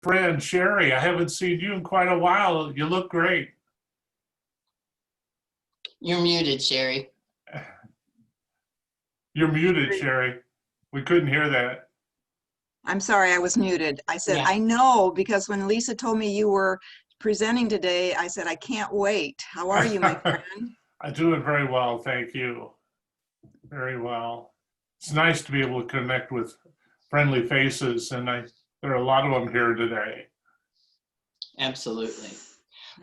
friend, Sherry. I haven't seen you in quite a while. You look great. You're muted, Sherry. You're muted, Sherry. We couldn't hear that. I'm sorry, I was muted. I said, Yeah. I know, because when Lisa told me you were presenting today, I said, I can't wait. How are you, my friend? I'm doing very well, thank you. Very well. It's nice to be able to connect with friendly faces, and there are a lot of them here today. Absolutely.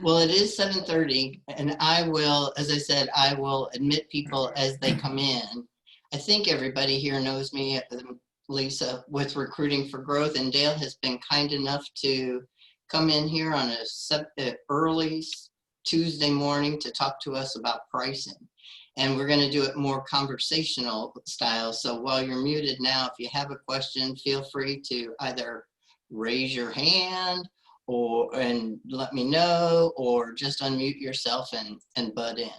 Well, it is 7:30, and I will, as I said, I will admit people as they come in. I think everybody here knows me, Lisa, with Recruiting for Growth, and Dale has been kind enough to come in here on a early Tuesday morning to talk to us about pricing. And we're going to do it more conversational style. So while you're muted now, if you have a question, feel free to either raise your hand and let me know, or just unmute yourself and butt in.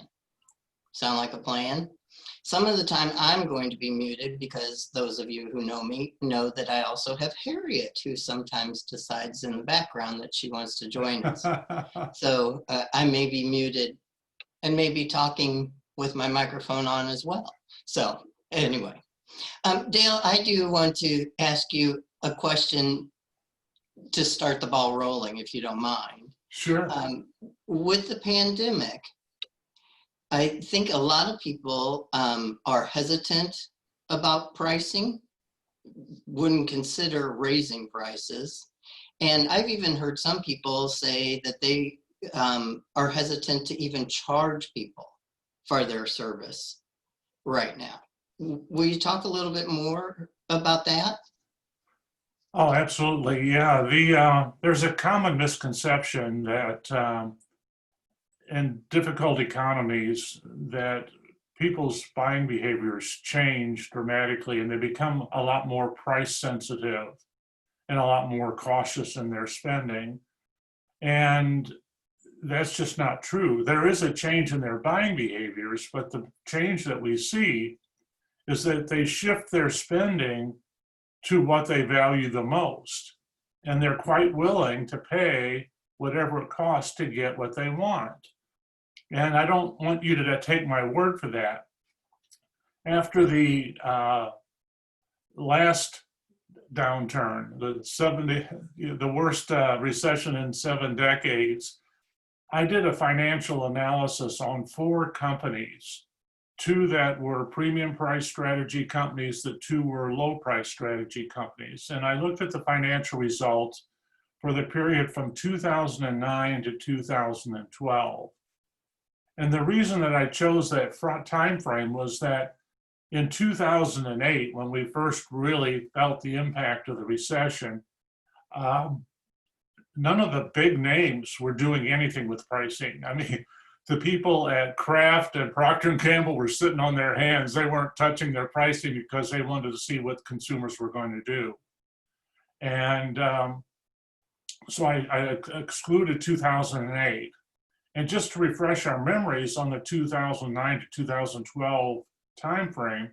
Sound like a plan? Some of the time I'm going to be muted because those of you who know me know that I also have Harriet, who sometimes decides in the background that she wants to join us. So I may be muted and may be talking with my microphone on as well. So anyway, Dale, I do want to ask you a question to start the ball rolling, if you don't mind. Sure. With the pandemic, I think a lot of people are hesitant about pricing, wouldn't consider raising prices. And I've even heard some people say that they are hesitant to even charge people for their service right now. Will you talk a little bit more about that? Oh, absolutely. Yeah. There's a common misconception that in difficult economies that people's buying behaviors change dramatically and they become a lot more price sensitive and a lot more cautious in their spending. And that's just not true. There is a change in their buying behaviors, but the change that we see is that they shift their spending to what they value the most. And they're quite willing to pay whatever it costs to get what they want. And I don't want you to take my word for that. After the last downturn, the worst recession in 7 decades, I did a financial analysis on 4 companies, 2 that were premium price strategy companies, the 2 were low price strategy companies. And I looked at the financial results for the period from 2009 to 2012. And the reason that I chose that time frame was that in 2008, when we first really felt the impact of the recession, none of the big names were doing anything with pricing. I mean, the people at Kraft and Procter & Gamble were sitting on their hands. They weren't touching their pricing because they wanted to see what consumers were going to do. And so I excluded 2008. And just to refresh our memories on the 2009 to 2012 timeframe,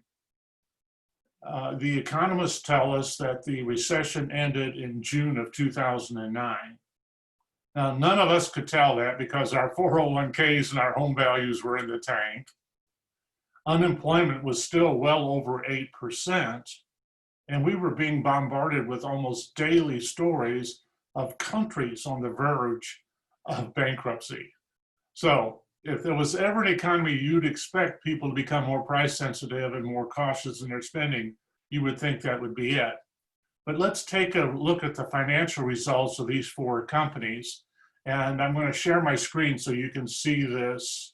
the economists tell us that the recession ended in June of 2009. Now, none of us could tell that because our 401ks and our home values were in the tank. Unemployment was still well over 8%, and we were being bombarded with almost daily stories of countries on the verge of bankruptcy. So if there was ever an economy you'd expect people to become more price sensitive and more cautious in their spending, you would think that would be it. But let's take a look at the financial results of these 4 companies. And I'm going to share my screen so you can see this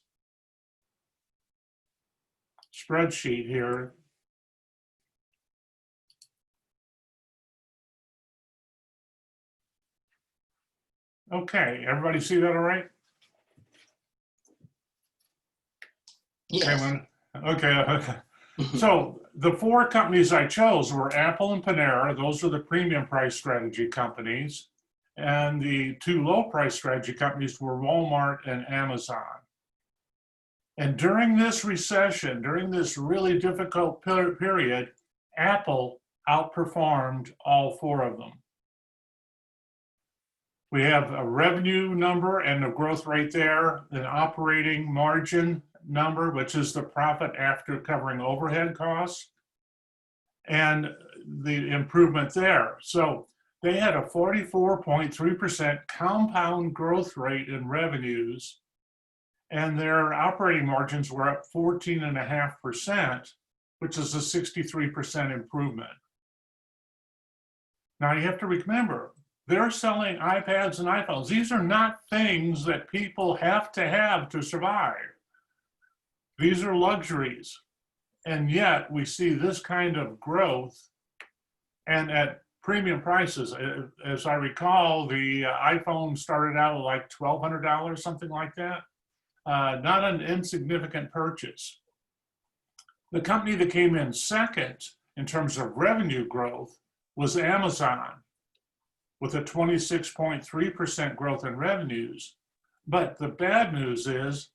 spreadsheet here. Okay, everybody see that all right? Yes. Okay. So the 4 companies I chose were Apple and Panera. Those are the premium price strategy companies. And the 2 low price strategy companies were Walmart and Amazon. And during this recession, during this really difficult period, Apple outperformed all 4 of them. We have a revenue number and the growth rate there, an operating margin number, which is the profit after covering overhead costs, and the improvement there. So they had a 44.3% compound growth rate in revenues, and their operating margins were up 14.5%, which is a 63% improvement. Now you have to remember, they're selling iPads and iPhones. These are not things that people have to survive. These are luxuries. And yet we see this kind of growth and at premium prices. As I recall, the iPhone started out at like $1,200, something like that. Not an insignificant purchase. The company that came in second in terms of revenue growth was Amazon, with a 26.3% growth in revenues. But the bad news is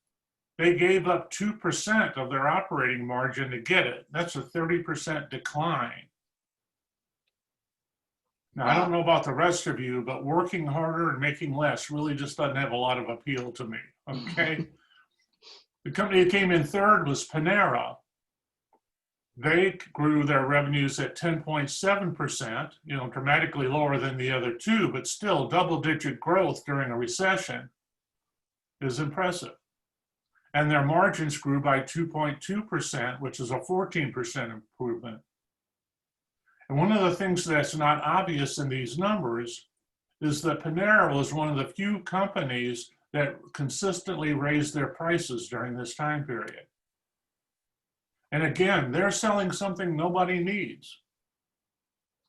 they gave up 2% of their operating margin to get it. That's a 30% decline. Now, I don't know about the rest of you, but working harder and making less really just doesn't have a lot of appeal to me, okay? The company that came in third was Panera. They grew their revenues at 10.7%, dramatically lower than the other two, but still double-digit growth during a recession is impressive. And their margins grew by 2.2%, which is a 14% improvement. And one of the things that's not obvious in these numbers is that Panera was one of the few companies that consistently raised their prices during this time period. And again, they're selling something nobody needs.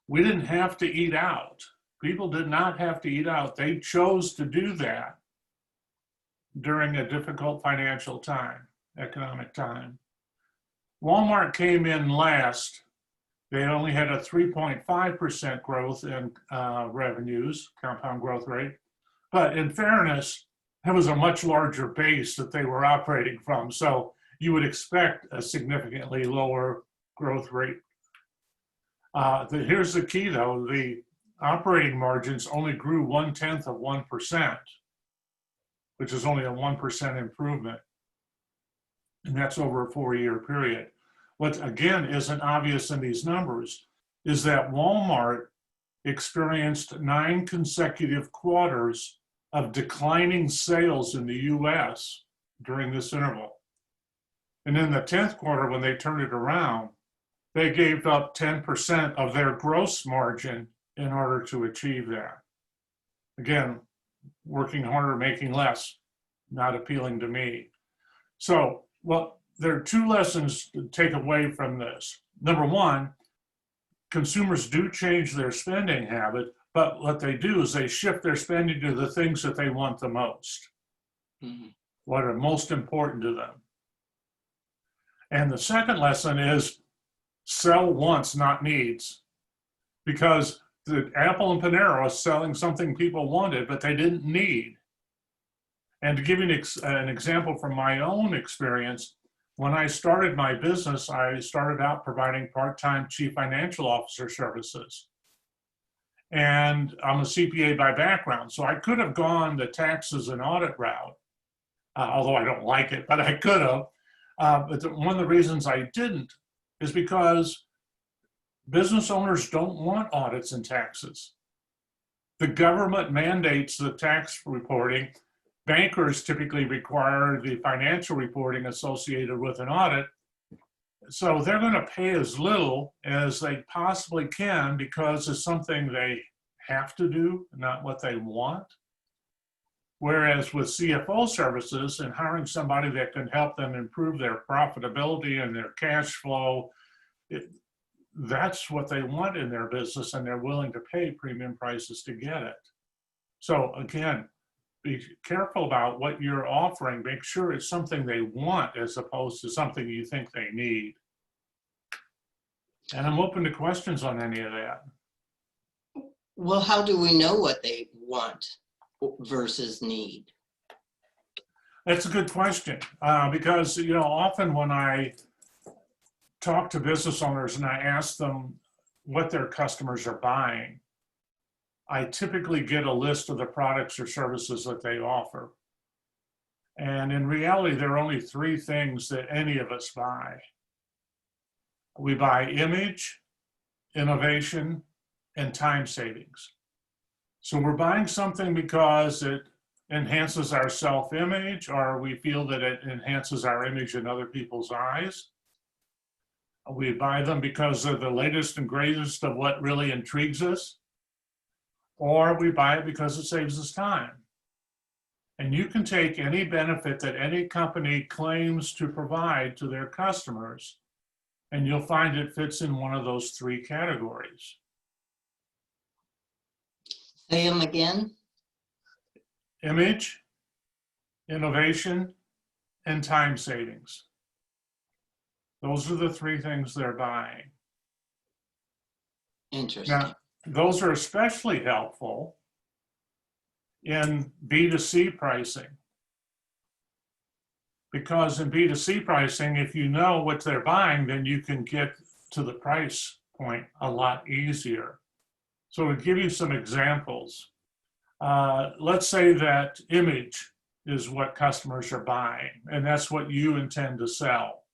We didn't have to eat out. People did not have to eat out. They chose to do that during a difficult financial time, economic time. Walmart came in last. They only had a 3.5% growth in revenues, compound growth rate. But in fairness, it was a much larger base that they were operating from. So you would expect a significantly lower growth rate. Here's the key though, the operating margins only grew 0.1%, which is only a 1% improvement. And that's over a 4-year period. What again isn't obvious in these numbers is that Walmart experienced 9 consecutive quarters of declining sales in the US during this interval. And in the 10th quarter, when they turned it around, they gave up 10% of their gross margin in order to achieve that. Again, working harder, making less, not appealing to me. So, well, there are 2 lessons to take away from this. Number one, consumers do change their spending habit, but what they do is they shift their spending to the things that they want the most, what are most important to them. And the second lesson is sell wants, not needs, because the Apple and Panera are selling something people wanted, but they didn't need. And to give you an example from my own experience, when I started my business, I started out providing part-time chief financial officer services. And I'm a CPA by background, so I could have gone the taxes and audit route, although I don't like it, but I could have. But one of the reasons I didn't is because business owners don't want audits and taxes. The government mandates the tax reporting. Bankers typically require the financial reporting associated with an audit. So they're going to pay as little as they possibly can because it's something they have to do, not what they want. Whereas with CFO services and hiring somebody that can help them improve their profitability and their cash flow, that's what they want in their business, and they're willing to pay premium prices to get it. So again, be careful about what you're offering. Make sure it's something they want as opposed to something you think they need. And I'm open to questions on any of that. Well, how do we know what they want versus need? That's a good question, because often when I talk to business owners and I ask them what their customers are buying, I typically get a list of the products or services that they offer. And in reality, there are only three things that any of us buy. We buy image, innovation, and time savings. So we're buying something because it enhances our self-image, or we feel that it enhances our image in other people's eyes. We buy them because they're the latest and greatest of what really intrigues us, or we buy it because it saves us time. And you can take any benefit that any company claims to provide to their customers, and you'll find it fits in one of those three categories. Say them again. Image, innovation, and time savings. Those are the three things they're buying. Interesting. Now, those are especially helpful in B2C pricing. Because in B2C pricing, if you know what they're buying, then you can get to the price point a lot easier. So to give you some examples, let's say that image is what customers are buying, and that's what you intend to sell.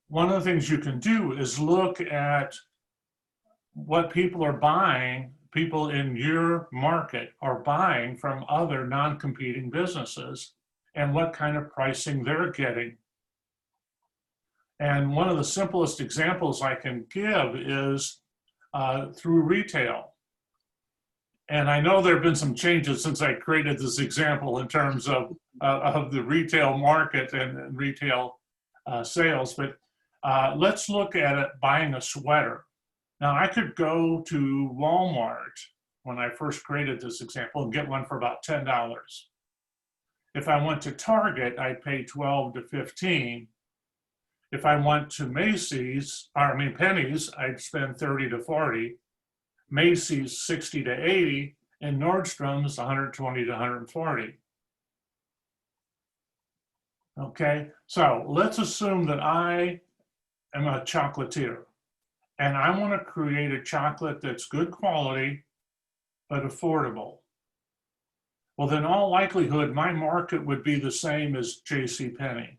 One of the things you can do is look at what people are buying, people in your market are buying from other non-competing businesses, and what kind of pricing they're getting. And one of the simplest examples I can give is through retail. And I know there have been some changes since I created this example in terms of the retail market and retail sales, but let's look at it buying a sweater. Now I could go to Walmart when I first created this example and get one for about $10. If I went to Target, I'd pay 12 to 15. If I went to Macy's, Penny's, I'd spend 30 to 40. Macy's 60 to 80, and Nordstrom's 120 to 140. Okay, so let's assume that I am a chocolatier and I want to create a chocolate that's good quality but affordable. Well, then in all likelihood, my market would be the same as JCPenney.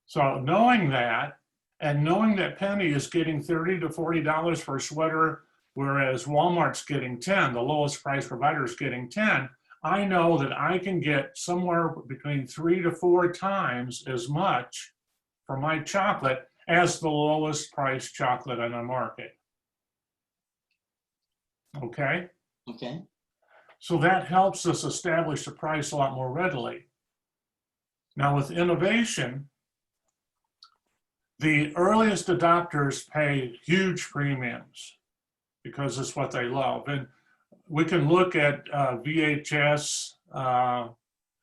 So knowing that, and knowing that Penny is getting $30 to $40 for a sweater, whereas Walmart's getting 10, the lowest price provider is getting 10, I know that I can get somewhere between 3 to 4 times as much for my chocolate as the lowest price chocolate on the market. Okay? Okay. So that helps us establish the price a lot more readily. Now with innovation, the earliest adopters pay huge premiums because it's what they love. And we can look at VHS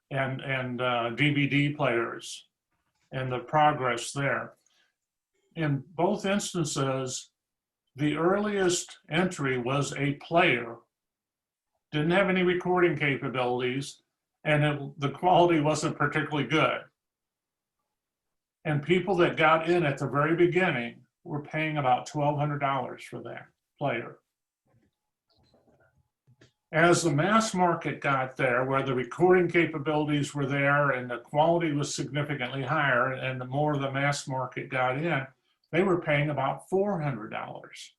and DVD players and the progress there. In both instances, the earliest entry was a player, didn't have any recording capabilities, and the quality wasn't particularly good. And people that got in at the very beginning were paying about $1,200 for that player. As the mass market got there, where the recording capabilities were there and the quality was significantly higher, and the more the mass market got in, they were paying about $400.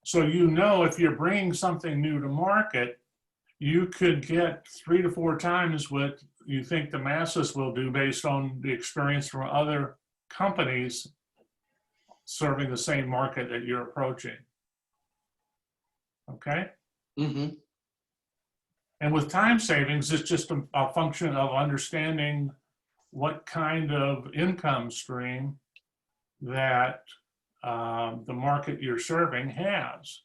So you know, if you're bringing something new to market, you could get 3 to 4 times what you think the masses will do based on the experience from other companies serving the same market that you're approaching. Okay? Mm-hmm. And with time savings, it's just a function of understanding what kind of income stream that the market you're serving has.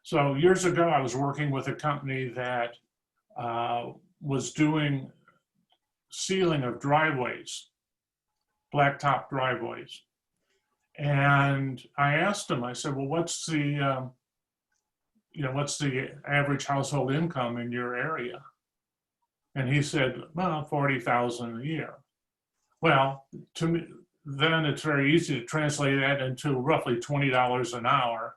So years ago, I was working with a company that was doing sealing of driveways, blacktop driveways. And I asked him, I said, well, what's the average household income in your area? And he said, well, 40,000 a year. Well, to me, then it's very easy to translate that into roughly $20 an hour.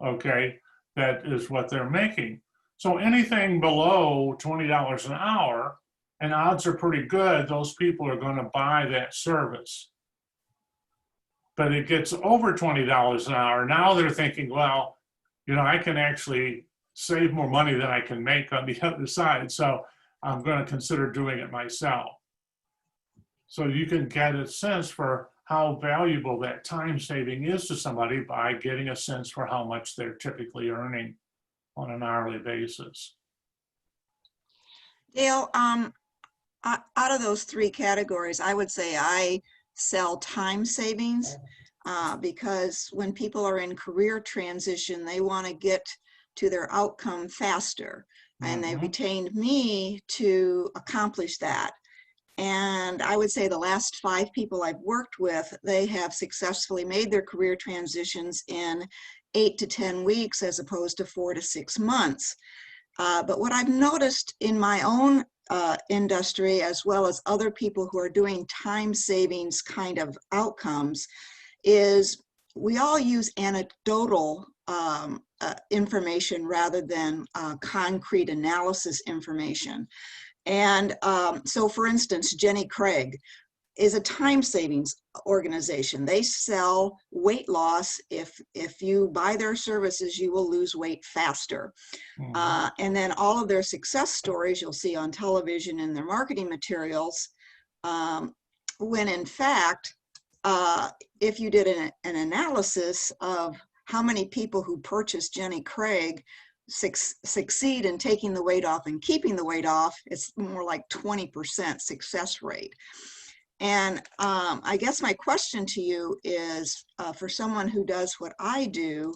Okay, that is what they're making. So anything below $20 an hour, and odds are pretty good, those people are going to buy that service. But it gets over $20 an hour. Now they're thinking, well, you know, I can actually save more money than I can make on the other side. So I'm going to consider doing it myself. So you can get a sense for how valuable that time saving is to somebody by getting a sense for how much they're typically earning on an hourly basis. Dale, out of those three categories, I would say I sell time savings because when people are in career transition, they want to get to their outcome faster. And they retained me to accomplish that. And I would say the last 5 people I've worked with, they have successfully made their career transitions in 8 to 10 weeks as opposed to 4 to 6 months. But what I've noticed in my own industry, as well as other people who are doing time savings kind of outcomes, is we all use anecdotal information rather than concrete analysis information. And so, for instance, Jenny Craig is a time savings organization. They sell weight loss. If you buy their services, you will lose weight faster. And then all of their success stories you'll see on television in their marketing materials, when in fact, if you did an analysis of how many people who purchase Jenny Craig succeed in taking the weight off and keeping the weight off, it's more like 20% success rate. And I guess my question to you is, for someone who does what I do,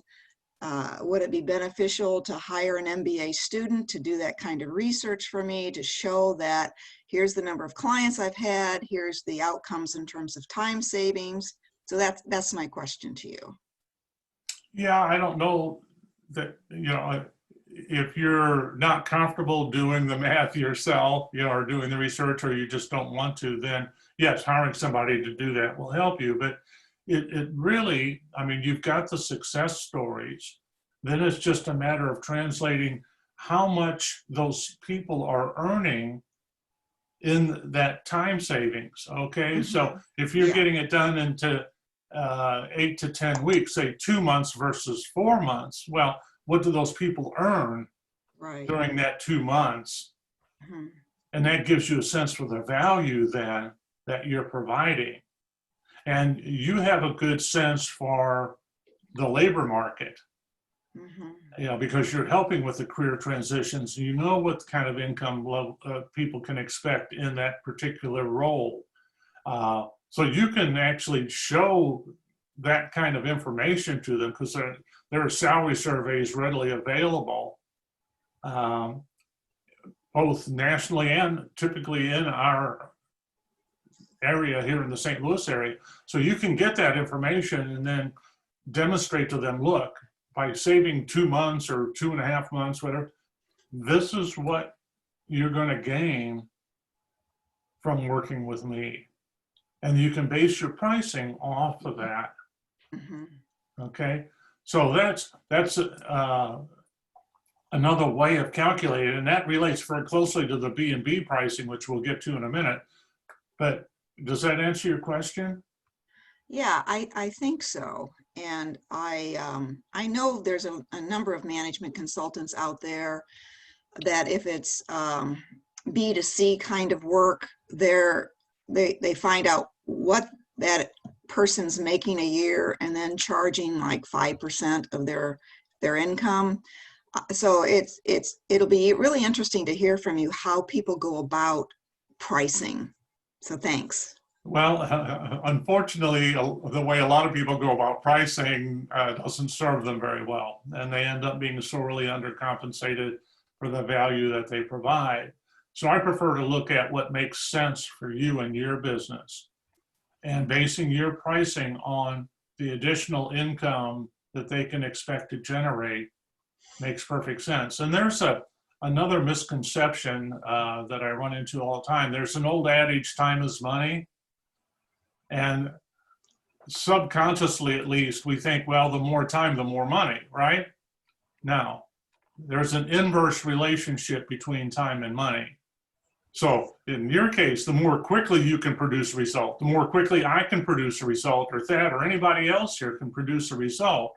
would it be beneficial to hire an MBA student to do that kind of research for me, to show that here's the number of clients I've had, here's the outcomes in terms of time savings? So that's my question to you. Yeah, I don't know that, you know, if you're not comfortable doing the math yourself, you know, or doing the research, or you just don't want to, then yes, hiring somebody to do that will help you. But it really, I mean, you've got the success stories. Then it's just a matter of translating how much those people are earning in that time savings. Okay, so if you're getting it done into 8 to 10 weeks, say 2 months versus 4 months, well, what do those people earn during that 2 months? And that gives you a sense for the value then that you're providing. And you have a good sense for the labor market, you know, because you're helping with the career transitions. You know what kind of income level people can expect in that particular role. So you can actually show that kind of information to them, because there are salary surveys readily available, both nationally and typically in our area here in the St. Louis area. So you can get that information and then demonstrate to them, look, by saving 2 months or 2.5 months, whatever, this is what you're going to gain from working with me. And you can base your pricing off of that. Okay, so that's another way of calculating, and that relates very closely to the B2B pricing, which we'll get to in a minute. But does that answer your question? Yeah, I think so. And I know there's a number of management consultants out there that if it's B2C kind of work, they find out what that person's making a year and then charging like 5% of their income. So it'll be really interesting to hear from you how people go about pricing. So thanks. Well, unfortunately, the way a lot of people go about pricing doesn't serve them very well, and they end up being sorely undercompensated for the value that they provide. So I prefer to look at what makes sense for you and your business, and basing your pricing on the additional income that they can expect to generate makes perfect sense. And there's another misconception that I run into all the time. There's an old adage, time is money. And subconsciously, at least, we think, well, the more time, the more money, right? Now, there's an inverse relationship between time and money. So in your case, the more quickly you can produce a result, the more quickly I can produce a result, or Thad or anybody else here can produce a result,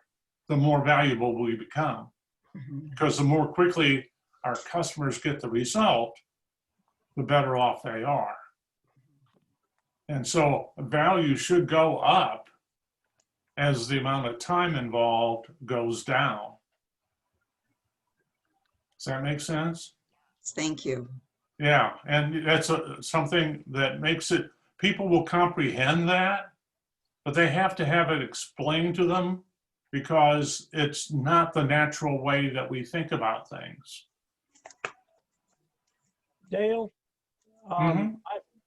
the more valuable we become. Because the more quickly our customers get the result, the better off they are. And so value should go up as the amount of time involved goes down. Does that make sense? Thank you. Yeah, and that's something that makes it, people will comprehend that, but they have to have it explained to them because it's not the natural way that we think about things. Dale, Mhm.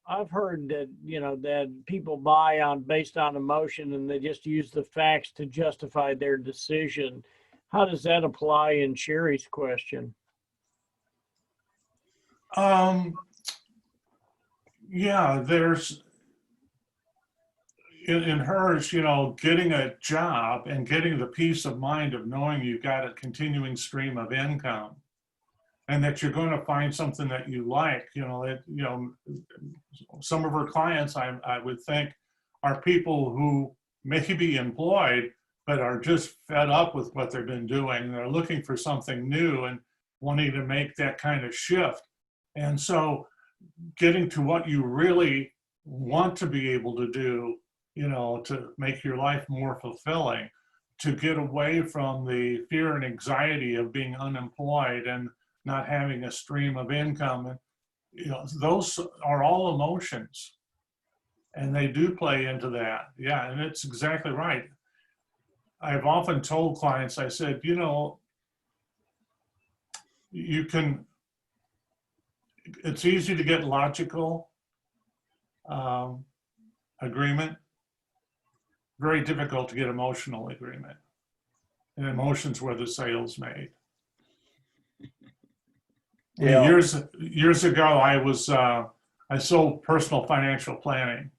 I've heard that, you know, that people buy on based on emotion and they just use the facts to justify their decision. How does that apply in Sherry's question? Yeah, there's, in hers, you know, getting a job and getting the peace of mind of knowing you've got a continuing stream of income and that you're going to find something that you like, you know, some of her clients, I would think, are people who may be employed, but are just fed up with what they've been doing. They're looking for something new and wanting to make that kind of shift. And so getting to what you really want to be able to do, you know, to make your life more fulfilling, to get away from the fear and anxiety of being unemployed and not having a stream of income. And, you know, those are all emotions and they do play into that. Yeah, and it's exactly right. I've often told clients, I said, you know, you can, it's easy to get logical agreement, very difficult to get emotional agreement. And emotions where the sale's made. Yeah. Years ago, I sold personal financial planning.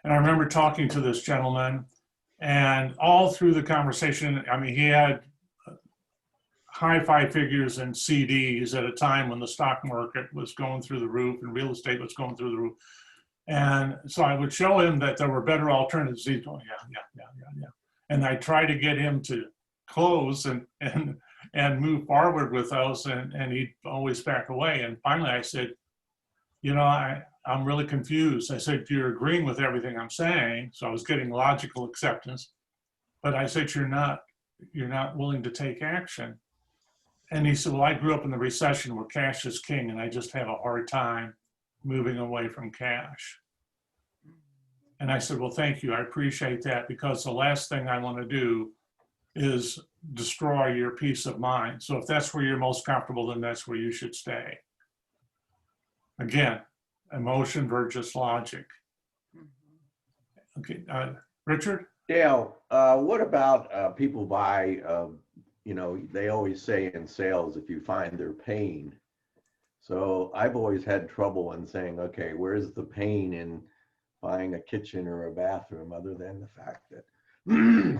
And I remember talking to this gentleman, and all through the conversation, I mean, he had high five figures in CDs at a time when the stock market was going through the roof and real estate was going through the roof. And so I would show him that there were better alternatives. He'd go, yeah. And I try to get him to close and move forward with those, and he'd always back away. And finally I said, you know, I'm really confused. I said, you're agreeing with everything I'm saying. So I was getting logical acceptance, but I said, you're not willing to take action. And he said, well, I grew up in the recession where cash is king, and I just have a hard time moving away from cash. And I said, well, thank you. I appreciate that, because the last thing I want to do is destroy your peace of mind. So if that's where you're most comfortable, then that's where you should stay. Again, emotion versus logic. Okay, Richard? Dale, what about people buy, you know, they always say in sales, if you find their pain. So I've always had trouble in saying, okay, where's the pain in buying a kitchen or a bathroom, other than the fact that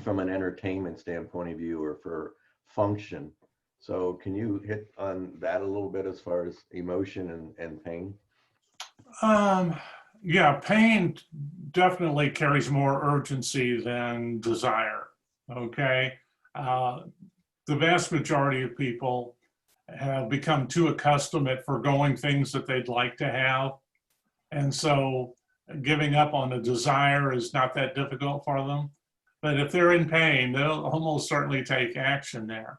from an entertainment standpoint of view or for function. So can you hit on that a little bit as far as emotion and pain? Yeah, pain definitely carries more urgency than desire, okay? The vast majority of people have become too accustomed at foregoing things that they'd like to have. And so giving up on a desire is not that difficult for them. But if they're in pain, they'll almost certainly take action there.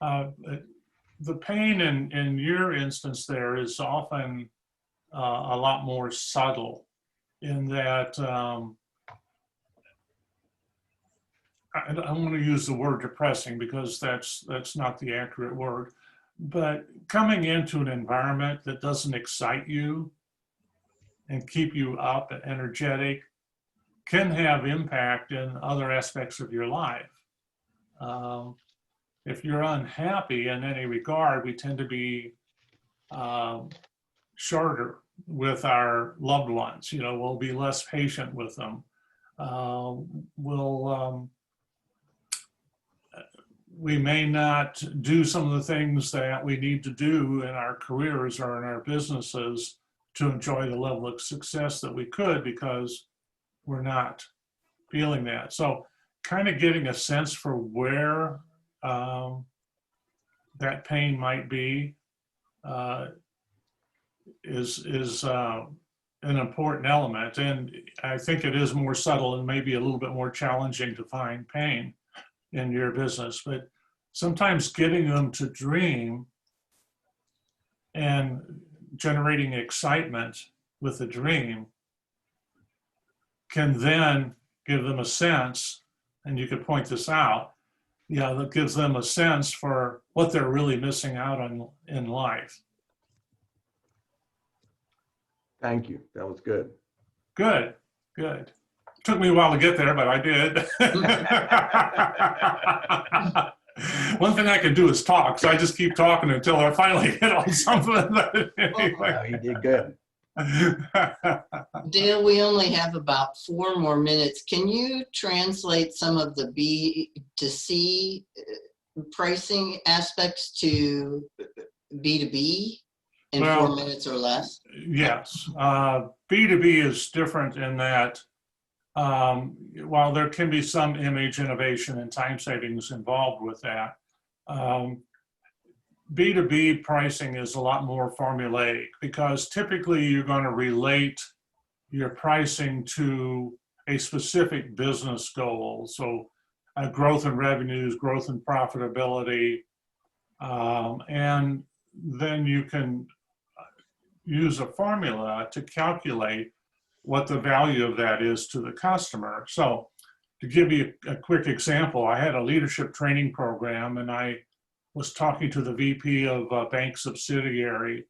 The pain in your instance there is often a lot more subtle in that, I don't want to use the word depressing because that's not the accurate word, but coming into an environment that doesn't excite you and keep you up and energetic can have impact in other aspects of your life. If you're unhappy in any regard, we tend to be shorter with our loved ones. You know, we'll be less patient with them. We may not do some of the things that we need to do in our careers or in our businesses to enjoy the level of success that we could because we're not feeling that. So kind of getting a sense for where that pain might be is an important element. And I think it is more subtle and maybe a little bit more challenging to find pain in your business, but sometimes getting them to dream and generating excitement with the dream can then give them a sense, and you could point this out, yeah, that gives them a sense for what they're really missing out on in life. Thank you. That was good. Good, good. Took me a while to get there, but I did. One thing I can do is talk, so I just keep talking until I finally hit on something. Wow, you did good. Dale, we only have about 4 more minutes. Can you translate some of the B2C pricing aspects to B2B in 4 minutes or less? Yes. B2B is different in that while there can be some image innovation and time savings involved with that, B2B pricing is a lot more formulaic because typically you're going to relate your pricing to a specific business goal. So growth in revenues, growth in profitability, and then you can use a formula to calculate what the value of that is to the customer. So to give you a quick example, I had a leadership training program and I was talking to the VP of a bank subsidiary,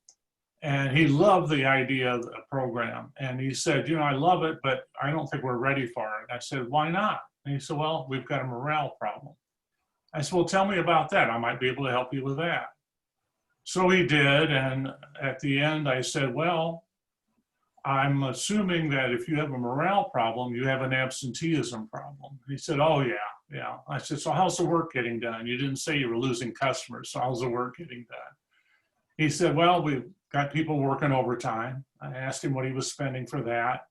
and he loved the idea of the program. And he said, you know, I love it, but I don't think we're ready for it. I said, why not? And he said, well, we've got a morale problem. I said, well, tell me about that. I might be able to help you with that. So he did. And at the end, I said, well, I'm assuming that if you have a morale problem, you have an absenteeism problem. He said, oh, yeah. Yeah. I said, so how's the work getting done? You didn't say you were losing customers. So how's the work getting done? He said, well, we've got people working overtime. I asked him what he was spending for that.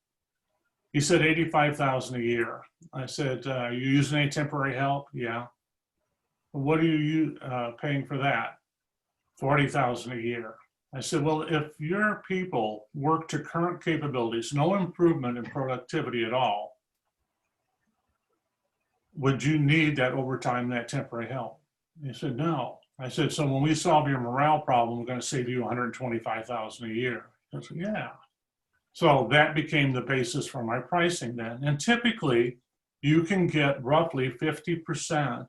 He said, $85,000 a year. I said, you using any temporary help? Yeah. What are you paying for that? $40,000 a year. I said, well, if your people work to current capabilities, no improvement in productivity at all, would you need that overtime, that temporary help? He said, no. I said, so when we solve your morale problem, we're going to save you $125,000 a year. I said, yeah. So that became the basis for my pricing then. And typically, you can get roughly 50%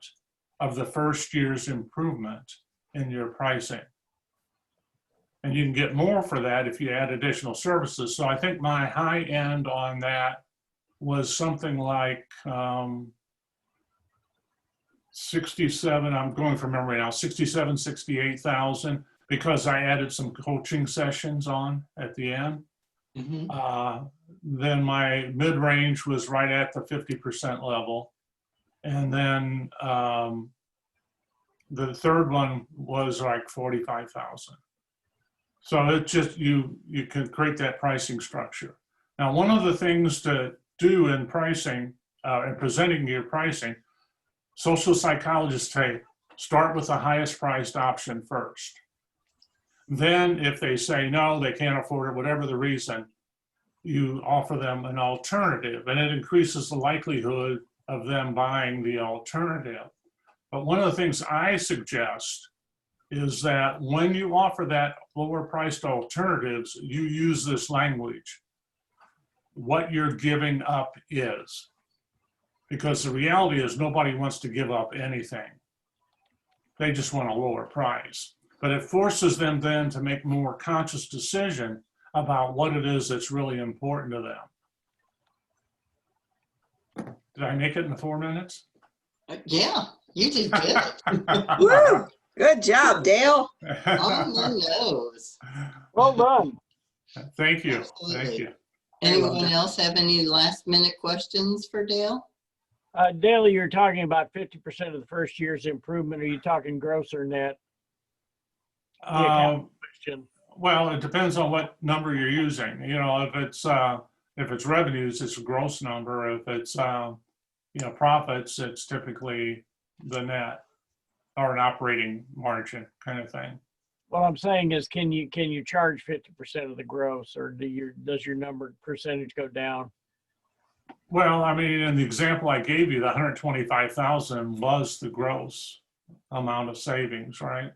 of the first year's improvement in your pricing. And you can get more for that if you add additional services. So I think my high end on that was something like 67, I'm going from memory now, 67, 68,000, because I added some coaching sessions on at the end. Mm-hmm. Then my mid-range was right at the 50% level. And then the third one was like 45,000. So it just, you can create that pricing structure. Now, one of the things to do in pricing and presenting your pricing, social psychologists say, start with the highest priced option first. Then if they say no, they can't afford it, whatever the reason, you offer them an alternative, and it increases the likelihood of them buying the alternative. But one of the things I suggest is that when you offer that lower priced alternatives, you use this language, what you're giving up is. Because the reality is nobody wants to give up anything. They just want a lower price. But it forces them then to make more conscious decision about what it is that's really important to them. Did I make it in the 4 minutes? Yeah, you did good. Woo! Good job, Dale. On the nose. Well done. Thank you. Absolutely. Thank you. Anyone else have any last minute questions for Dale? Dale, you're talking about 50% of the first year's improvement. Are you talking gross or net? The account question. Well, it depends on what number you're using. You know, if it's revenues, it's a gross number. If it's you know, profits, it's typically the net or an operating margin kind of thing. What I'm saying is, can you charge 50% of the gross, or does your number percentage go down? Well, I mean, in the example I gave you, the 125,000 was the gross amount of savings, right?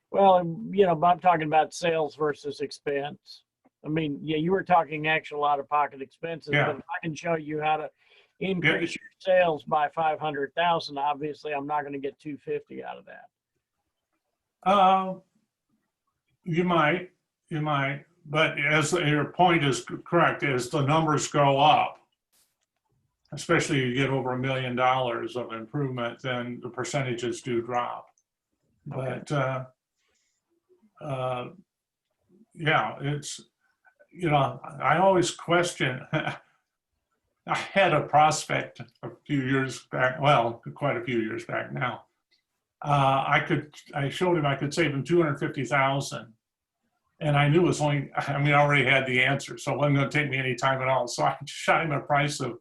Well, you know, but I'm talking about sales versus expense. I mean, yeah, you were talking actual out-of-pocket expenses, Yeah. but if I can show you how to increase your sales by 500,000, obviously I'm not going to get 250 out of that. You might, but as your point is correct, as the numbers go up, especially you get over $1 million of improvement, then the percentages do drop. But yeah, it's, you know, I always question. I had a prospect a few years back, well, quite a few years back now. I showed him I could save him 250,000, and I knew it was only, I mean, I already had the answer, so it wasn't going to take me any time at all. So I shot him a price of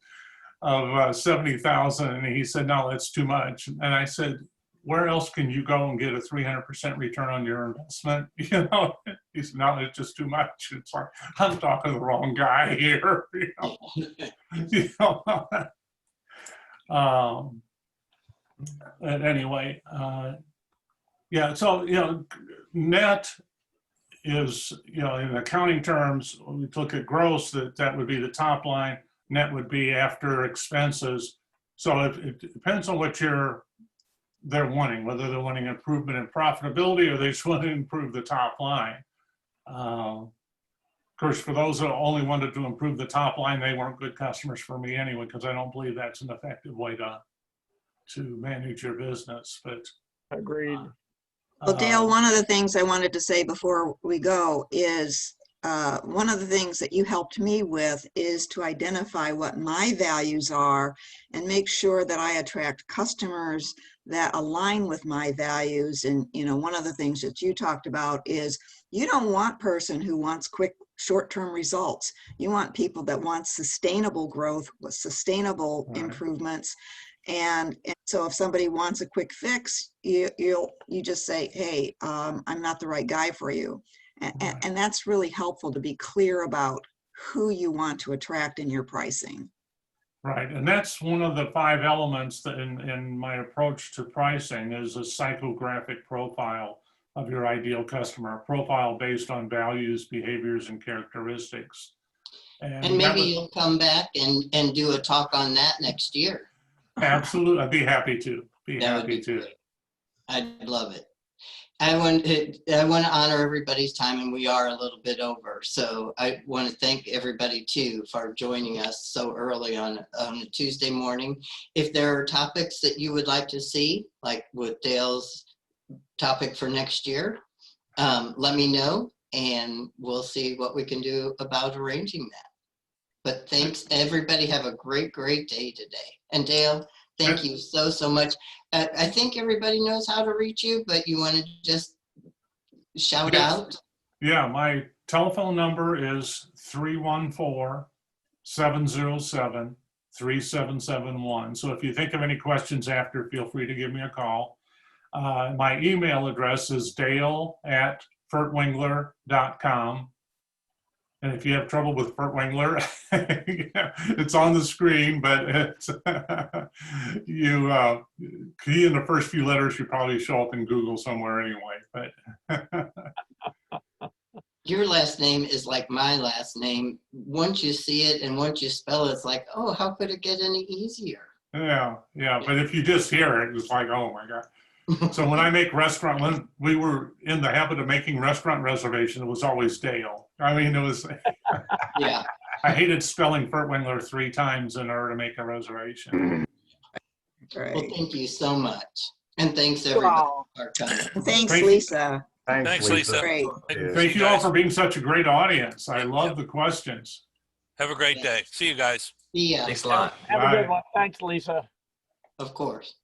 70,000, and he said, no, that's too much. And I said, where else can you go and get a 300% return on your investment? You know, he said, no, it's just too much. It's like, I'm talking to the wrong guy here. You know? You know? And anyway, yeah, so, you know, net is, you know, in accounting terms, when we look at gross, that would be the top line, net would be after expenses. So it depends on what they're wanting, whether they're wanting improvement in profitability or they just want to improve the top line. Of course, for those that only wanted to improve the top line, they weren't good customers for me anyway, because I don't believe that's an effective way to manage your business. But Agreed. Well, Dale, one of the things I wanted to say before we go is one of the things that you helped me with is to identify what my values are and make sure that I attract customers that align with my values. And, you know, one of the things that you talked about is you don't want a person who wants quick short-term results. You want people that want sustainable growth with sustainable improvements. And so if somebody wants a quick fix, you just say, hey, I'm not the right guy for you. And that's really helpful to be clear about who you want to attract in your pricing. right, and that's one of the 5 elements that in my approach to pricing is a psychographic profile of your ideal customer, a profile based on values, behaviors, and characteristics. And maybe you'll come back and do a talk on that next year. Absolutely, I'd be happy to. That would be great. I'd love it. I want to honor everybody's time, and we are a little bit over. So I want to thank everybody too for joining us so early on a Tuesday morning. If there are topics that you would like to see, like with Dale's topic for next year, let me know, and we'll see what we can do about arranging that. But thanks, everybody. Have a great, great day today. And Dale, thank you so much. I think everybody knows how to reach you, but you want to just shout out? Yeah, my telephone number is 314-707-3771. So if you think of any questions after, feel free to give me a call. My email address is dale@furtwengler.com. And if you have trouble with Furtwengler, it's on the screen, but it's, you key in the first few letters, you probably show up in Google somewhere anyway. But your last name is like my last name. Once you see it and once you spell it, it's like, oh, how could it get any easier? yeah. But if you just hear it, it's like, oh my God. So when I make when we were in the habit of making restaurant reservation, it was always Dale. I mean, it was, yeah. I hated spelling Furtwengler 3 times in order to make a reservation. Right. Well, thank you so much. And thanks everybody for coming. Thanks, Lisa. Thanks, Lisa. Great. Cheers. Thank you all for being such a great audience. I love the questions. Have a great day. See you guys. Yeah, Thanks a lot. Have a Bye. good one. Thanks, Lisa. of course.